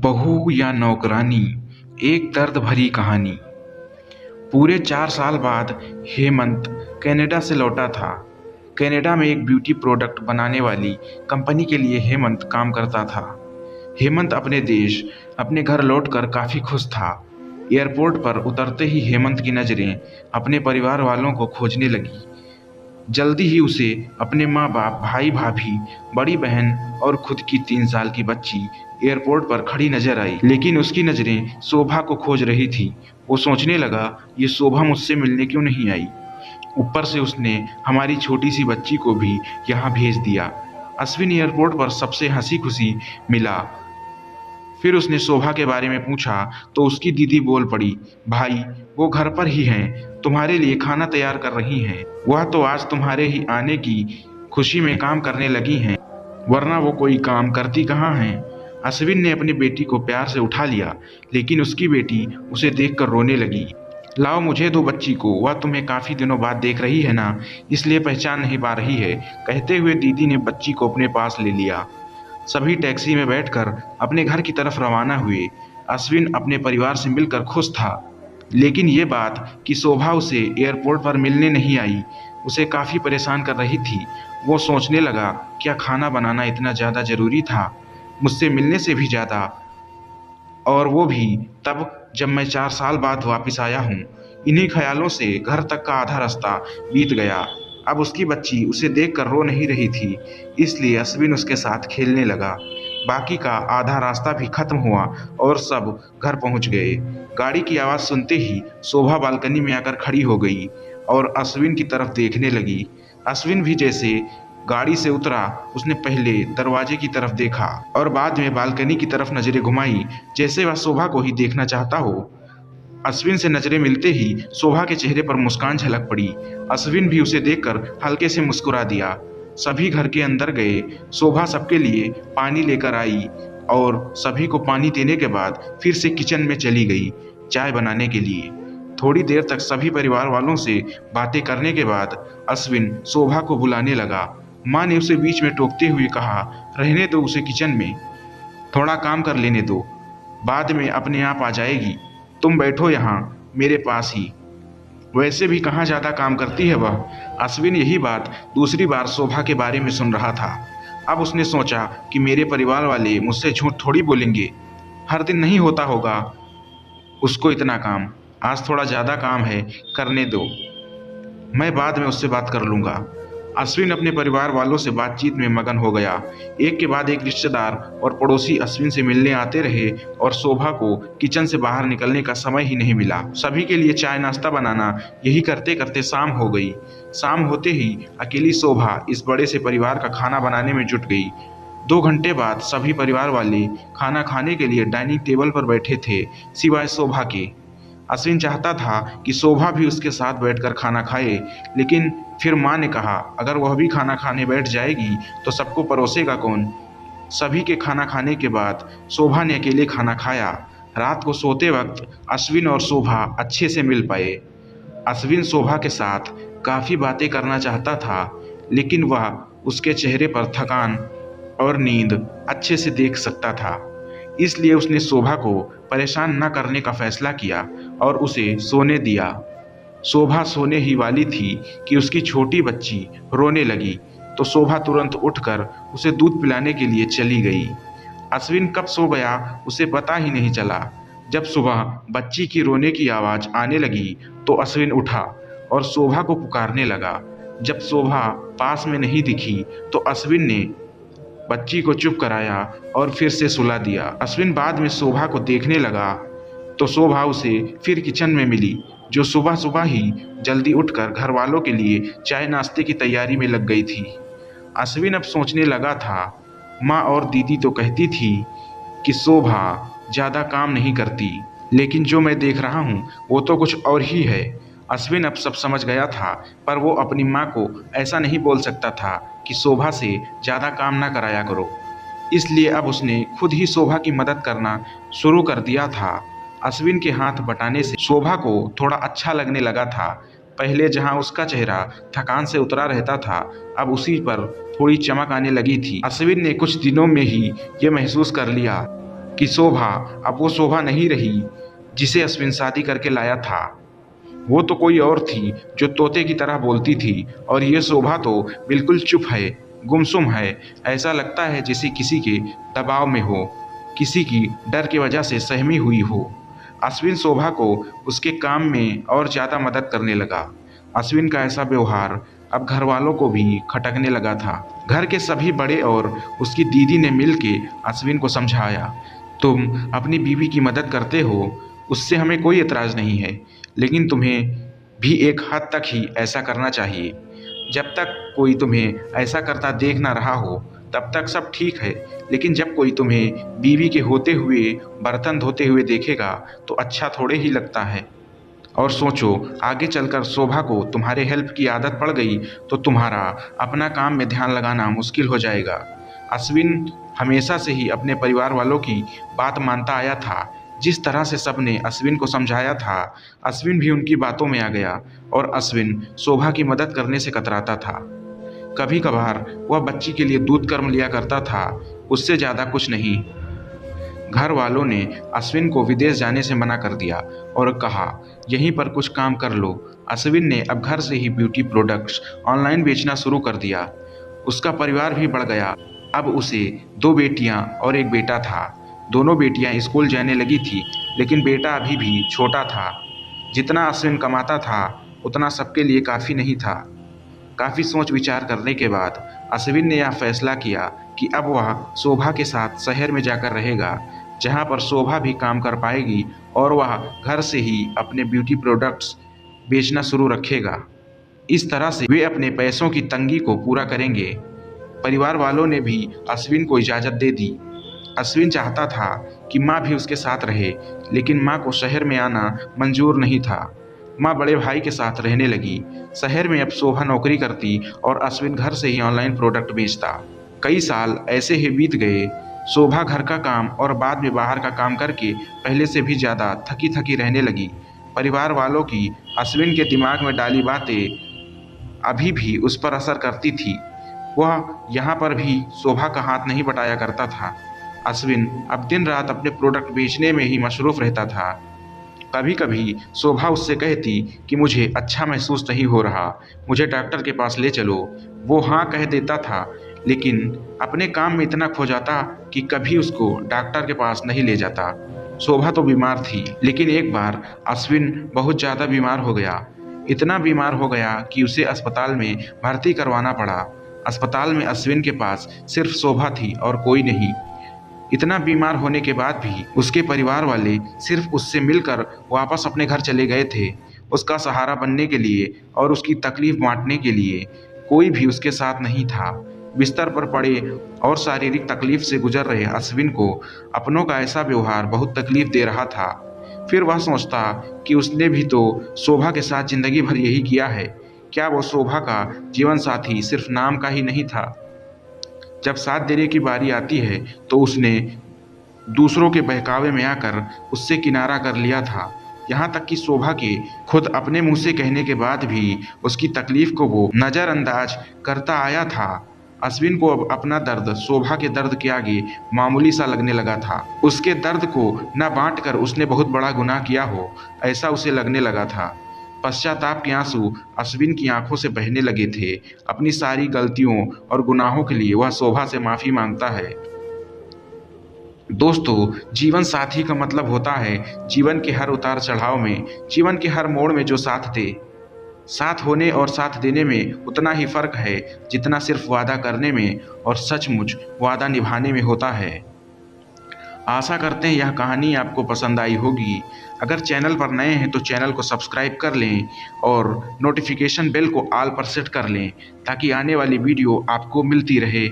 बहू या नौकरानी, एक दर्द भरी कहानी। पूरे 4 साल बाद हेमंत कनाडा से लौटा था। कनाडा में एक ब्यूटी प्रोडक्ट बनाने वाली कंपनी के लिए हेमंत काम करता था। हेमंत अपने देश, अपने घर लौटकर काफ़ी खुश था। एयरपोर्ट पर उतरते ही हेमंत की नज़रें अपने परिवार वालों को खोजने लगी। जल्दी ही उसे अपने माँ बाप, भाई भाभी, बड़ी बहन और खुद की 3 साल की बच्ची एयरपोर्ट पर खड़ी नजर आई। लेकिन उसकी नज़रें शोभा को खोज रही थी। वो सोचने लगा, ये शोभा मुझसे मिलने क्यों नहीं आई। ऊपर से उसने हमारी छोटी सी बच्ची को भी यहाँ भेज दिया। अश्विन एयरपोर्ट पर सबसे हंसी खुशी मिला। फिर उसने शोभा के बारे में पूछा तो उसकी दीदी बोल पड़ी, भाई वो घर पर ही हैं, तुम्हारे लिए खाना तैयार कर रही हैं। वह तो आज तुम्हारे ही आने की खुशी में काम करने लगी हैं, वरना वो कोई काम करती कहाँ हैं। अश्विन ने अपनी बेटी को प्यार से उठा लिया, लेकिन उसकी बेटी उसे देखकर रोने लगी। लाओ मुझे दो बच्ची को, वह तुम्हें काफ़ी दिनों बाद देख रही है ना, इसलिए पहचान नहीं पा रही है। कहते हुए दीदी ने बच्ची को अपने पास ले लिया। सभी टैक्सी में बैठकर अपने घर की तरफ रवाना हुए। अश्विन अपने परिवार से मिलकर खुश था, लेकिन ये बात कि शोभा उसे एयरपोर्ट पर मिलने नहीं आई उसे काफ़ी परेशान कर रही थी। वो सोचने लगा, क्या खाना बनाना इतना ज़्यादा ज़रूरी था, मुझसे मिलने से भी ज़्यादा, और वो भी तब जब मैं 4 साल बाद वापस आया हूँ। इन्हीं ख्यालों से घर तक का आधा रास्ता बीत गया। अब उसकी बच्ची उसे देखकर रो नहीं रही थी, इसलिए अश्विन उसके साथ खेलने लगा। बाकी का आधा रास्ता भी खत्म हुआ और सब घर पहुंच गए। गाड़ी की आवाज़ सुनते ही शोभा बालकनी में आकर खड़ी हो गई और अश्विन की तरफ देखने लगी। अश्विन भी जैसे गाड़ी से उतरा, उसने पहले दरवाजे की तरफ देखा और बाद में बालकनी की तरफ नजरें घुमाई, जैसे वह शोभा को ही देखना चाहता हो। अश्विन से नजरें मिलते ही शोभा के चेहरे पर मुस्कान झलक पड़ी। अश्विन भी उसे देखकर हल्के से मुस्कुरा दिया। सभी घर के अंदर गए। शोभा सबके लिए पानी लेकर आई और सभी को पानी देने के बाद फिर से किचन में चली गई चाय बनाने के लिए। थोड़ी देर तक सभी परिवार वालों से बातें करने के बाद अश्विन शोभा को बुलाने लगा। माँ ने उसे बीच में टोकते हुए कहा, रहने दो उसे किचन में, थोड़ा काम कर लेने दो, बाद में अपने आप आ जाएगी। तुम बैठो यहाँ मेरे पास ही, वैसे भी कहाँ ज़्यादा काम करती है वह। अश्विन यही बात दूसरी बार शोभा के बारे में सुन रहा था। अब उसने सोचा कि मेरे परिवार वाले मुझसे झूठ थोड़ी बोलेंगे, हर दिन नहीं होता होगा उसको इतना काम, आज थोड़ा ज़्यादा काम है, करने दो, मैं बाद में उससे बात कर लूँगा। अश्विन अपने परिवार वालों से बातचीत में मगन हो गया। एक के बाद एक रिश्तेदार और पड़ोसी अश्विन से मिलने आते रहे और शोभा को किचन से बाहर निकलने का समय ही नहीं मिला। सभी के लिए चाय नाश्ता बनाना, यही करते करते शाम हो गई। शाम होते ही अकेली शोभा इस बड़े से परिवार का खाना बनाने में जुट गई। 2 घंटे बाद सभी परिवार वाले खाना खाने के लिए डाइनिंग टेबल पर बैठे थे, सिवाय शोभा के। अश्विन चाहता था कि शोभा भी उसके साथ बैठकर खाना खाए, लेकिन फिर माँ ने कहा, अगर वह भी खाना खाने बैठ जाएगी तो सबको परोसेगा कौन। सभी के खाना खाने के बाद शोभा ने अकेले खाना खाया। रात को सोते वक्त अश्विन और शोभा अच्छे से मिल पाए। अश्विन शोभा के साथ काफ़ी बातें करना चाहता था, लेकिन वह उसके चेहरे पर थकान और नींद अच्छे से देख सकता था, इसलिए उसने शोभा को परेशान न करने का फैसला किया और उसे सोने दिया। शोभा सोने ही वाली थी कि उसकी छोटी बच्ची रोने लगी, तो शोभा तुरंत उठकर उसे दूध पिलाने के लिए चली गई। अश्विन कब सो गया उसे पता ही नहीं चला। जब सुबह बच्ची की रोने की आवाज़ आने लगी तो अश्विन उठा और शोभा को पुकारने लगा। जब शोभा पास में नहीं दिखी तो अश्विन ने बच्ची को चुप कराया और फिर से सुला दिया। अश्विन बाद में शोभा को देखने लगा तो शोभा उसे फिर किचन में मिली, जो सुबह सुबह ही जल्दी उठकर घर वालों के लिए चाय नाश्ते की तैयारी में लग गई थी। अश्विन अब सोचने लगा था, माँ और दीदी तो कहती थी कि शोभा ज़्यादा काम नहीं करती, लेकिन जो मैं देख रहा हूँ वो तो कुछ और ही है। अश्विन अब सब समझ गया था, पर वो अपनी माँ को ऐसा नहीं बोल सकता था कि शोभा से ज़्यादा काम ना कराया करो, इसलिए अब उसने खुद ही शोभा की मदद करना शुरू कर दिया था। अश्विन के हाथ बटाने से शोभा को थोड़ा अच्छा लगने लगा था। पहले जहां उसका चेहरा थकान से उतरा रहता था, अब उसी पर थोड़ी चमक आने लगी थी। अश्विन ने कुछ दिनों में ही ये महसूस कर लिया कि शोभा अब वो शोभा नहीं रही जिसे अश्विन शादी करके लाया था। वो तो कोई और थी जो तोते की तरह बोलती थी, और ये शोभा तो बिल्कुल चुप है, गुमसुम है। ऐसा लगता है जैसे किसी के दबाव में हो, किसी की डर की वजह से सहमी हुई हो। अश्विन शोभा को उसके काम में और ज़्यादा मदद करने लगा। अश्विन का ऐसा व्यवहार अब घर वालों को भी खटकने लगा था। घर के सभी बड़े और उसकी दीदी ने मिलके अश्विन को समझाया, तुम अपनी बीवी की मदद करते हो, उससे हमें कोई एतराज़ नहीं है, लेकिन तुम्हें भी एक हद तक ही ऐसा करना चाहिए। जब तक कोई तुम्हें ऐसा करता देख ना रहा हो तब तक सब ठीक है, लेकिन जब कोई तुम्हें बीवी के होते हुए बर्तन धोते हुए देखेगा तो अच्छा थोड़े ही लगता है। और सोचो, आगे चलकर शोभा को तुम्हारे हेल्प की आदत पड़ गई तो तुम्हारा अपना काम में ध्यान लगाना मुश्किल हो जाएगा। अश्विन हमेशा से ही अपने परिवार वालों की बात मानता आया था। जिस तरह से सबने अश्विन को समझाया था, अश्विन भी उनकी बातों में आ गया और अश्विन शोभा की मदद करने से कतराता था। कभी कभार वह बच्ची के लिए दूध गर्म लिया करता था, उससे ज़्यादा कुछ नहीं। घर वालों ने अश्विन को विदेश जाने से मना कर दिया और कहा, यहीं पर कुछ काम कर लो। अश्विन ने अब घर से ही ब्यूटी प्रोडक्ट्स ऑनलाइन बेचना शुरू कर दिया। उसका परिवार भी बढ़ गया। अब उसे 2 बेटियां और एक बेटा था। दोनों बेटियां स्कूल जाने लगी थी, लेकिन बेटा अभी भी छोटा था। जितना अश्विन कमाता था उतना सबके लिए काफ़ी नहीं था। काफ़ी सोच विचार करने के बाद अश्विन ने यह फैसला किया कि अब वह शोभा के साथ शहर में जाकर रहेगा, जहां पर शोभा भी काम कर पाएगी और वह घर से ही अपने ब्यूटी प्रोडक्ट्स बेचना शुरू रखेगा। इस तरह से वे अपने पैसों की तंगी को पूरा करेंगे। परिवार वालों ने भी अश्विन को इजाज़त दे दी। अश्विन चाहता था कि माँ भी उसके साथ रहे, लेकिन माँ को शहर में आना मंजूर नहीं था। माँ बड़े भाई के साथ रहने लगी। शहर में अब शोभा नौकरी करती और अश्विन घर से ही ऑनलाइन प्रोडक्ट बेचता। कई साल ऐसे ही बीत गए। शोभा घर का काम और बाद में बाहर का काम करके पहले से भी ज़्यादा थकी थकी रहने लगी। परिवार वालों की अश्विन के दिमाग में डाली बातें अभी भी उस पर असर करती थी। वह यहाँ पर भी शोभा का हाथ नहीं बटाया करता था। अश्विन अब दिन रात अपने प्रोडक्ट बेचने में ही मशरूफ़ रहता था। कभी कभी शोभा उससे कहती कि मुझे अच्छा महसूस नहीं हो रहा, मुझे डॉक्टर के पास ले चलो। वो हाँ कह देता था, लेकिन अपने काम में इतना खो जाता कि कभी उसको डॉक्टर के पास नहीं ले जाता। शोभा तो बीमार थी, लेकिन एक बार अश्विन बहुत ज़्यादा बीमार हो गया। इतना बीमार हो गया कि उसे अस्पताल में भर्ती करवाना पड़ा। अस्पताल में अश्विन के पास सिर्फ शोभा थी और कोई नहीं। इतना बीमार होने के बाद भी उसके परिवार वाले सिर्फ उससे मिलकर वापस अपने घर चले गए थे। उसका सहारा बनने के लिए और उसकी तकलीफ बांटने के लिए कोई भी उसके साथ नहीं था। बिस्तर पर पड़े और शारीरिक तकलीफ से गुजर रहे अश्विन को अपनों का ऐसा व्यवहार बहुत तकलीफ दे रहा था। फिर वह सोचता कि उसने भी तो शोभा के साथ जिंदगी भर यही किया है। क्या वो शोभा का जीवन साथी सिर्फ नाम का ही नहीं था? जब साथ देने की बारी आती है तो उसने दूसरों के बहकावे में आकर उससे किनारा कर लिया था। यहाँ तक कि शोभा के खुद अपने मुंह से कहने के बाद भी उसकी तकलीफ को वो नज़रअंदाज करता आया था। अश्विन को अब अपना दर्द शोभा के दर्द के आगे मामूली सा लगने लगा था। उसके दर्द को न बांट कर उसने बहुत बड़ा गुनाह किया हो, ऐसा उसे लगने लगा था। पश्चाताप के आंसू अश्विन की आंखों से बहने लगे थे। अपनी सारी गलतियों और गुनाहों के लिए वह शोभा से माफ़ी मांगता है। दोस्तों, जीवन साथी का मतलब होता है जीवन के हर उतार चढ़ाव में, जीवन के हर मोड़ में जो साथ दे। साथ होने और साथ देने में उतना ही फर्क है जितना सिर्फ वादा करने में और सचमुच वादा निभाने में होता है। आशा करते हैं यह कहानी आपको पसंद आई होगी। अगर चैनल पर नए हैं तो चैनल को सब्सक्राइब कर लें और नोटिफिकेशन बेल को ऑल पर सेट कर लें ताकि आने वाली वीडियो आपको मिलती रहे।